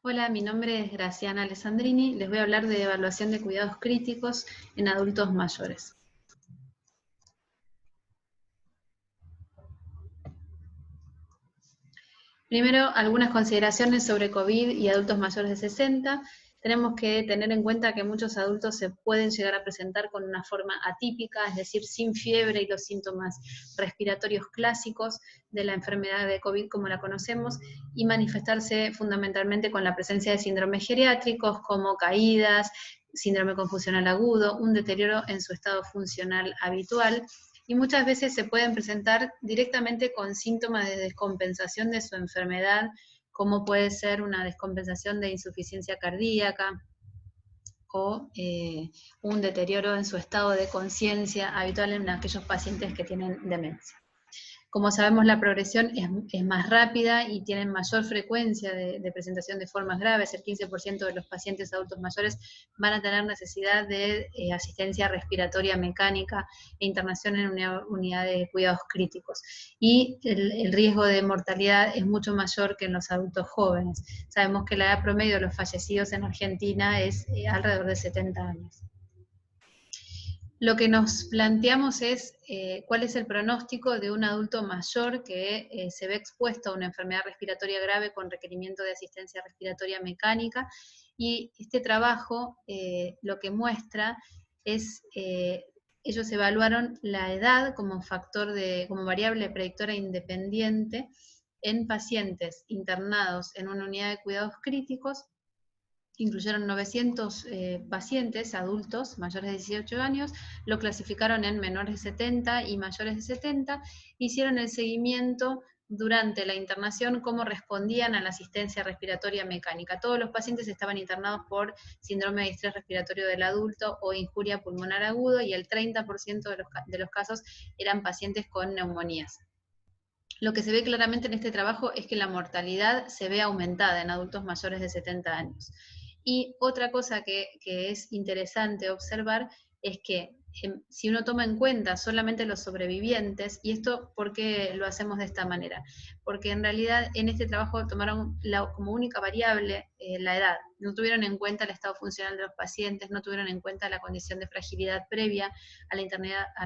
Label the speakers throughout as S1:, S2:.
S1: Hola, mi nombre es Graciana Alessandrini. Les voy a hablar de evaluación de cuidados críticos en adultos mayores. Primero, algunas consideraciones sobre COVID y adultos mayores de 60. Tenemos que tener en cuenta que muchos adultos se pueden llegar a presentar con una forma atípica, es decir, sin fiebre y los síntomas respiratorios clásicos de la enfermedad de COVID como la conocemos, y manifestarse fundamentalmente con la presencia de síndromes geriátricos como caídas, síndrome confusional agudo, un deterioro en su estado funcional habitual, y muchas veces se pueden presentar directamente con síntomas de descompensación de su enfermedad, como puede ser una descompensación de insuficiencia cardíaca o un deterioro en su estado de conciencia habitual en aquellos pacientes que tienen demencia. Como sabemos, la progresión es más rápida y tienen mayor frecuencia de presentación de formas graves. El 15% de los pacientes adultos mayores van a tener necesidad de asistencia respiratoria mecánica e internación en unidades de cuidados críticos. Y el riesgo de mortalidad es mucho mayor que en los adultos jóvenes. Sabemos que la edad promedio de los fallecidos en Argentina es alrededor de 70 años. Lo que nos planteamos es cuál es el pronóstico de un adulto mayor que se ve expuesto a una enfermedad respiratoria grave con requerimiento de asistencia respiratoria mecánica, y este trabajo lo que muestra es, ellos evaluaron la edad como como variable predictora independiente en pacientes internados en una unidad de cuidados críticos. Incluyeron 900 pacientes adultos mayores de 18 años, lo clasificaron en menores de 70 y mayores de 70, hicieron el seguimiento durante la internación, cómo respondían a la asistencia respiratoria mecánica. Todos los pacientes estaban internados por síndrome de distrés respiratorio del adulto o injuria pulmonar agudo, y el 30% de los casos eran pacientes con neumonías. Lo que se ve claramente en este trabajo es que la mortalidad se ve aumentada en adultos mayores de 70 años. Y otra cosa que es interesante observar es que si uno toma en cuenta solamente los sobrevivientes, y esto, ¿por qué lo hacemos de esta manera? Porque en realidad en este trabajo tomaron como única variable la edad, no tuvieron en cuenta el estado funcional de los pacientes, no tuvieron en cuenta la condición de fragilidad previa a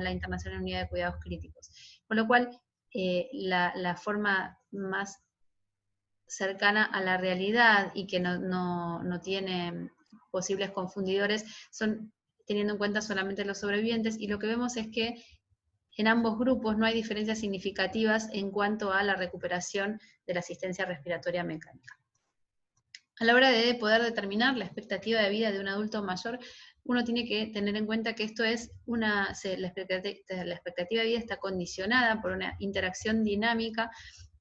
S1: la internación en unidad de cuidados críticos. Con lo cual, la forma más cercana a la realidad y que no tiene posibles confundidores son teniendo en cuenta solamente los sobrevivientes, y lo que vemos es que en ambos grupos no hay diferencias significativas en cuanto a la recuperación de la asistencia respiratoria mecánica. A la hora de poder determinar la expectativa de vida de un adulto mayor, uno tiene que tener en cuenta que esto es la expectativa de vida está condicionada por una interacción dinámica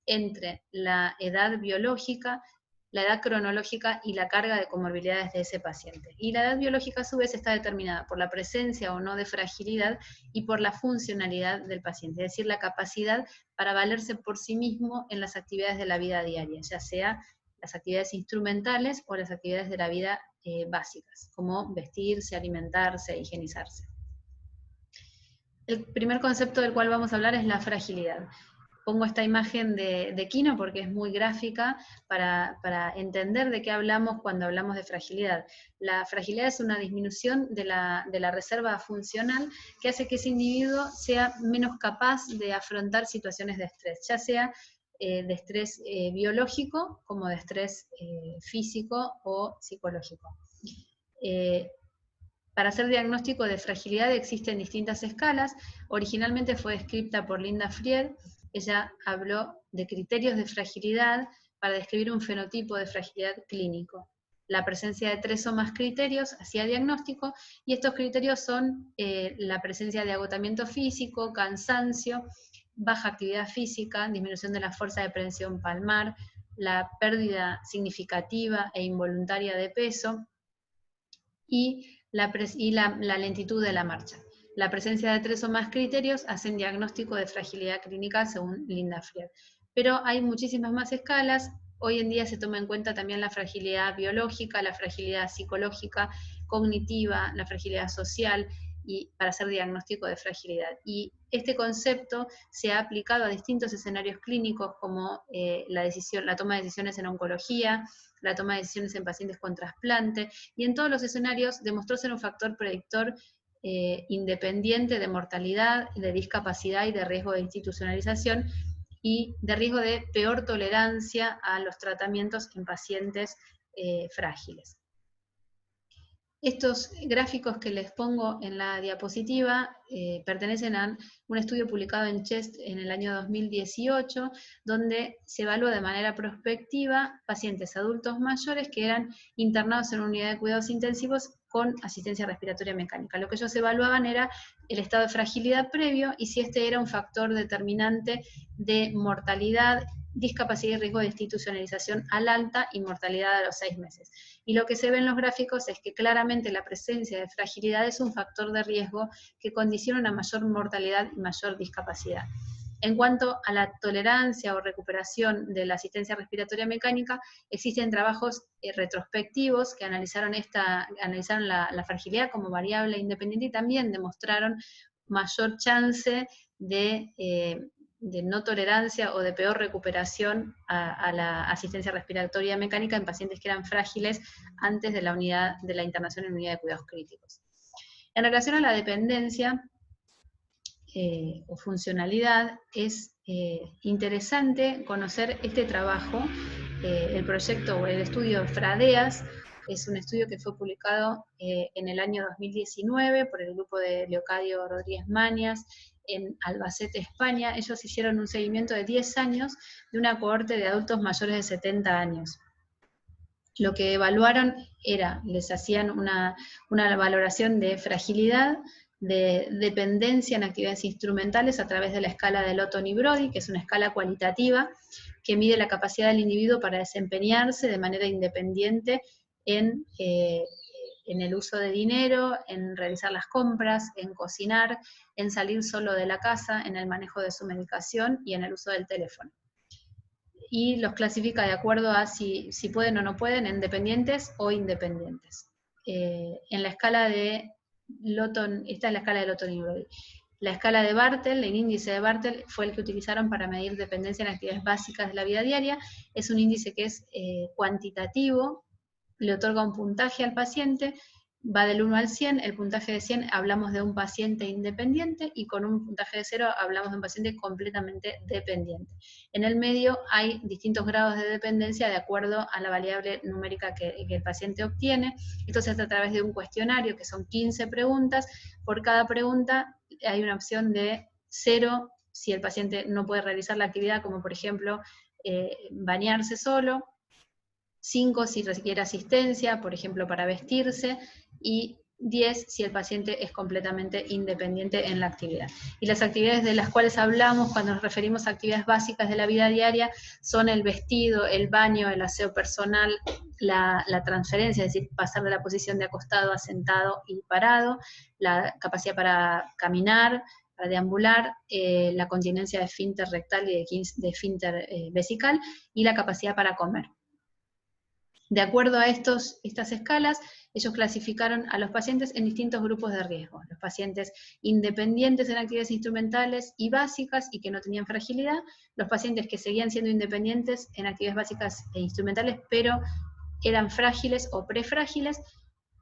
S1: entre la edad biológica, la edad cronológica y la carga de comorbilidades de ese paciente. Y la edad biológica a su vez está determinada por la presencia o no de fragilidad y por la funcionalidad del paciente, es decir, la capacidad para valerse por sí mismo en las actividades de la vida diaria, ya sea las actividades instrumentales o las actividades de la vida básicas, como vestirse, alimentarse, higienizarse. El primer concepto del cual vamos a hablar es la fragilidad. Pongo esta imagen de Quino porque es muy gráfica para entender de qué hablamos cuando hablamos de fragilidad. La fragilidad es una disminución de la reserva funcional que hace que ese individuo sea menos capaz de afrontar situaciones de estrés, ya sea de estrés biológico como de estrés físico o psicológico. Para hacer diagnóstico de fragilidad existen distintas escalas. Originalmente fue descrita por Linda Fried. Ella habló de criterios de fragilidad para describir un fenotipo de fragilidad clínico. La presencia de 3 o más criterios hacía diagnóstico, y estos criterios son la presencia de agotamiento físico, cansancio, baja actividad física, disminución de la fuerza de presión palmar, la pérdida significativa e involuntaria de peso, y la lentitud de la marcha. La presencia de 3 o más criterios hacen diagnóstico de fragilidad clínica según Linda Fried. Pero hay muchísimas más escalas. Hoy en día se toma en cuenta también la fragilidad biológica, la fragilidad psicológica, cognitiva, la fragilidad social, y para hacer diagnóstico de fragilidad. Y este concepto se ha aplicado a distintos escenarios clínicos como la toma de decisiones en oncología, la toma de decisiones en pacientes con trasplante, y en todos los escenarios demostró ser un factor predictor independiente de mortalidad, de discapacidad y de riesgo de institucionalización, y de riesgo de peor tolerancia a los tratamientos en pacientes frágiles. Estos gráficos que les pongo en la diapositiva pertenecen a un estudio publicado en CHEST en el año 2018, donde se evalúa de manera prospectiva pacientes adultos mayores que eran internados en una unidad de cuidados intensivos con asistencia respiratoria mecánica. Lo que ellos evaluaban era el estado de fragilidad previo y si este era un factor determinante de mortalidad, discapacidad y riesgo de institucionalización al alta y mortalidad a los 6 meses. Y lo que se ve en los gráficos es que claramente la presencia de fragilidad es un factor de riesgo que condiciona una mayor mortalidad y mayor discapacidad. En cuanto a la tolerancia o recuperación de la asistencia respiratoria mecánica, existen trabajos retrospectivos que analizaron la fragilidad como variable independiente y también demostraron mayor chance de no tolerancia o de peor recuperación a la asistencia respiratoria mecánica en pacientes que eran frágiles antes de la internación en unidad de cuidados críticos. En relación a la dependencia o funcionalidad, es interesante conocer este trabajo, el proyecto o el estudio FRADEAS. Es un estudio que fue publicado en el año 2019 por el grupo de Leocadio Rodríguez Mañas en Albacete, España. Ellos hicieron un seguimiento de 10 años de una cohorte de adultos mayores de 70 años. Lo que evaluaron les hacían una valoración de fragilidad, de dependencia en actividades instrumentales a través de la escala de Lotton y Brody, que es una escala cualitativa que mide la capacidad del individuo para desempeñarse de manera independiente en el uso de dinero, en realizar las compras, en cocinar, en salir solo de la casa, en el manejo de su medicación y en el uso del teléfono. Y los clasifica de acuerdo a si pueden o no pueden, en dependientes o independientes. En la escala de Lotton, esta es la escala de Lotton y Brody. La escala de Bartel, el índice de Bartel, fue el que utilizaron para medir dependencia en actividades básicas de la vida diaria. Es un índice que es cuantitativo, le otorga un puntaje al paciente, va del 1 al 100, el puntaje de 100 hablamos de un paciente independiente y con un puntaje de 0 hablamos de un paciente completamente dependiente. En el medio hay distintos grados de dependencia de acuerdo a la variable numérica que el paciente obtiene. Esto se hace a través de un cuestionario que son 15 preguntas. Por cada pregunta hay una opción de 0 si el paciente no puede realizar la actividad, como por ejemplo bañarse solo, 5 si requiere asistencia, por ejemplo para vestirse, y 10 si el paciente es completamente independiente en la actividad. Y las actividades de las cuales hablamos cuando nos referimos a actividades básicas de la vida diaria son el vestido, el baño, el aseo personal, la transferencia, es decir, pasar de la posición de acostado a sentado y parado, la capacidad para caminar, para deambular, la continencia de esfínter rectal y de esfínter vesical, y la capacidad para comer. De acuerdo a estas escalas, ellos clasificaron a los pacientes en distintos grupos de riesgo. Los pacientes independientes en actividades instrumentales y básicas y que no tenían fragilidad, los pacientes que seguían siendo independientes en actividades básicas e instrumentales, pero eran frágiles o prefrágiles,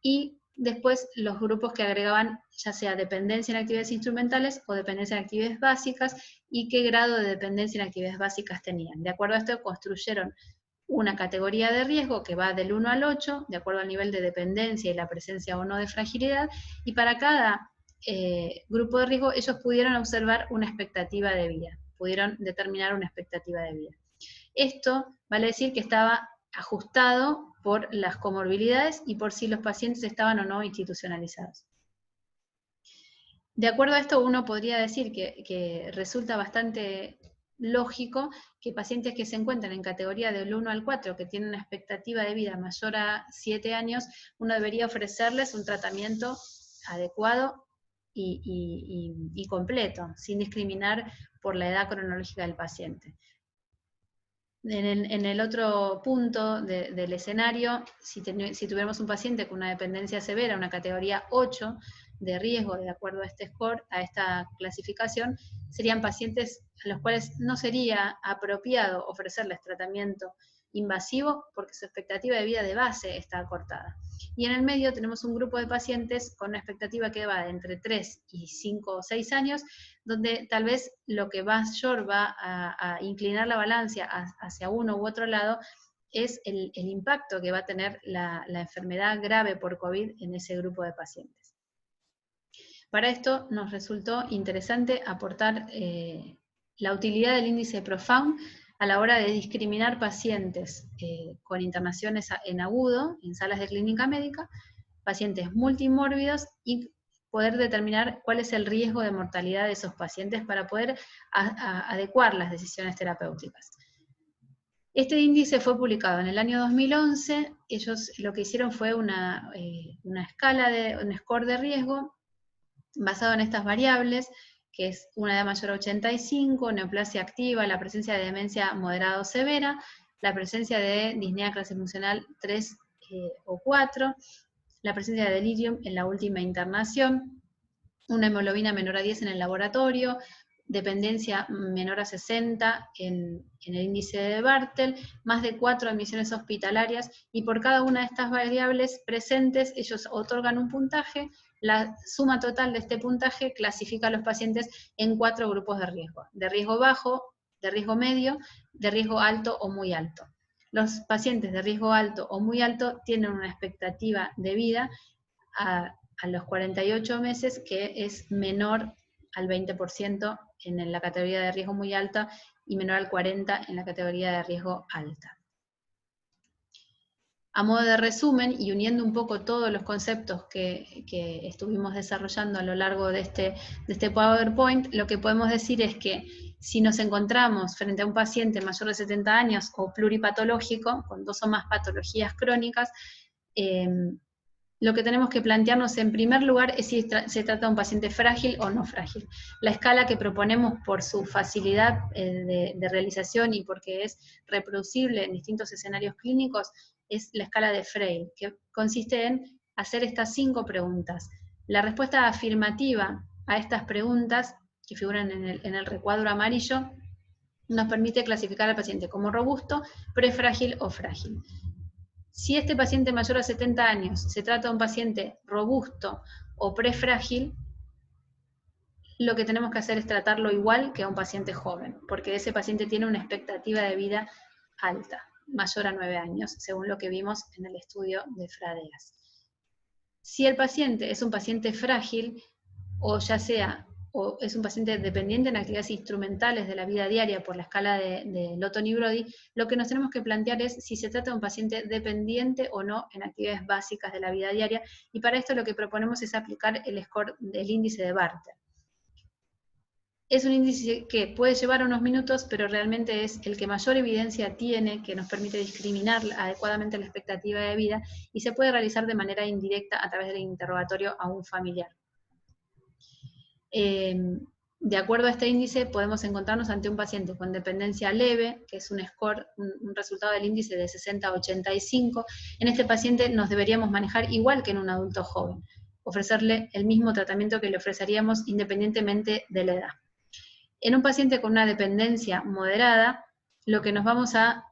S1: y después los grupos que agregaban ya sea dependencia en actividades instrumentales o dependencia en actividades básicas, y qué grado de dependencia en actividades básicas tenían. De acuerdo a esto construyeron una categoría de riesgo que va del 1 al 8, de acuerdo al nivel de dependencia y la presencia o no de fragilidad, y para cada grupo de riesgo ellos pudieron observar una expectativa de vida, pudieron determinar una expectativa de vida. Esto vale decir que estaba ajustado por las comorbilidades y por si los pacientes estaban o no institucionalizados. De acuerdo a esto, uno podría decir que resulta bastante lógico que pacientes que se encuentran en categoría del 1 al 4, que tienen una expectativa de vida mayor a 7 años, uno debería ofrecerles un tratamiento adecuado y completo, sin discriminar por la edad cronológica del paciente. En el otro punto del escenario, si tuviéramos un paciente con una dependencia severa, una categoría 8, de riesgo, de acuerdo a este score, a esta clasificación, serían pacientes a los cuales no sería apropiado ofrecerles tratamiento invasivo porque su expectativa de vida de base está acortada. Y en el medio tenemos un grupo de pacientes con una expectativa que va de entre 3 y 5 o 6 años, donde tal vez lo que mayor va a inclinar la balanza hacia uno u otro lado es el impacto que va a tener la enfermedad grave por COVID en ese grupo de pacientes. Para esto nos resultó interesante aportar la utilidad del índice Profound a la hora de discriminar pacientes con internaciones en agudo, en salas de clínica médica, pacientes multimórbidos y poder determinar cuál es el riesgo de mortalidad de esos pacientes para poder adecuar las decisiones terapéuticas. Este índice fue publicado en el año 2011, ellos lo que hicieron fue una escala, un score de riesgo basado en estas variables, que es una edad mayor a 85, neoplasia activa, la presencia de demencia moderada o severa, la presencia de disnea clasifuncional 3 o 4, la presencia de delirium en la última internación, una hemoglobina menor a 10 en el laboratorio, dependencia menor a 60 en el índice de Bartel, más de 4 admisiones hospitalarias, y por cada una de estas variables presentes ellos otorgan un puntaje. La suma total de este puntaje clasifica a los pacientes en 4 grupos de riesgo bajo, de riesgo medio, de riesgo alto o muy alto. Los pacientes de riesgo alto o muy alto tienen una expectativa de vida a los 48 meses que es menor al 20% en la categoría de riesgo muy alta y menor al 40% en la categoría de riesgo alta. A modo de resumen, y uniendo un poco todos los conceptos que estuvimos desarrollando a lo largo de este PowerPoint, lo que podemos decir es que si nos encontramos frente a un paciente mayor de 70 años o pluripatológico, con 2 o más patologías crónicas, lo que tenemos que plantearnos en primer lugar es si se trata de un paciente frágil o no frágil. La escala que proponemos por su facilidad de realización y porque es reproducible en distintos escenarios clínicos es la escala de Frail, que consiste en hacer estas 5 preguntas. La respuesta afirmativa a estas preguntas, que figuran en el recuadro amarillo, nos permite clasificar al paciente como robusto, prefrágil o frágil. Si este paciente mayor a 70 años se trata de un paciente robusto o prefrágil, lo que tenemos que hacer es tratarlo igual que a un paciente joven, porque ese paciente tiene una expectativa de vida alta, mayor a 9 años, según lo que vimos en el estudio de Fradeas. Si el paciente es un paciente frágil, o ya sea o es un paciente dependiente en actividades instrumentales de la vida diaria por la escala de Lotton y Brody, lo que nos tenemos que plantear es si se trata de un paciente dependiente o no en actividades básicas de la vida diaria, y para esto lo que proponemos es aplicar el score del índice de Bartel. Es un índice que puede llevar unos minutos, pero realmente es el que mayor evidencia tiene, que nos permite discriminar adecuadamente la expectativa de vida, y se puede realizar de manera indirecta a través del interrogatorio a un familiar. De acuerdo a este índice, podemos encontrarnos ante un paciente con dependencia leve, que es un score, un resultado del índice de 60 a 85. En este paciente nos deberíamos manejar igual que en un adulto joven, ofrecerle el mismo tratamiento que le ofreceríamos independientemente de la edad. En un paciente con una dependencia moderada, lo que nos vamos a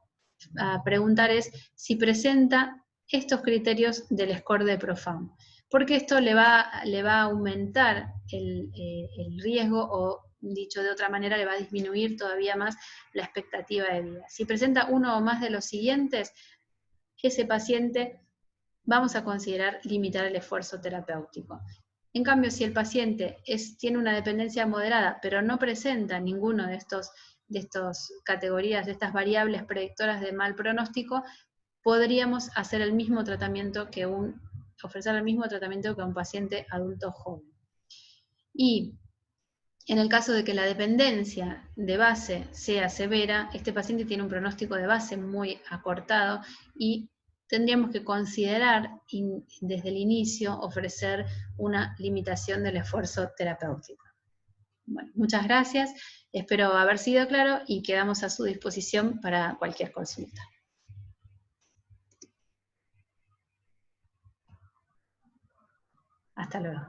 S1: preguntar es si presenta estos criterios del score de Profound, porque esto le va a aumentar el riesgo, o dicho de otra manera, le va a disminuir todavía más la expectativa de vida. Si presenta uno o más de los siguientes, ese paciente vamos a considerar limitar el esfuerzo terapéutico. En cambio, si el paciente tiene una dependencia moderada, pero no presenta ninguno de estas categorías, de estas variables predictoras de mal pronóstico, podríamos hacer el mismo tratamiento ofrecer el mismo tratamiento que a un paciente adulto joven. Y en el caso de que la dependencia de base sea severa, este paciente tiene un pronóstico de base muy acortado y tendríamos que considerar desde el inicio ofrecer una limitación del esfuerzo terapéutico. Bueno, muchas gracias, espero haber sido claro y quedamos a su disposición para cualquier consulta. Hasta luego.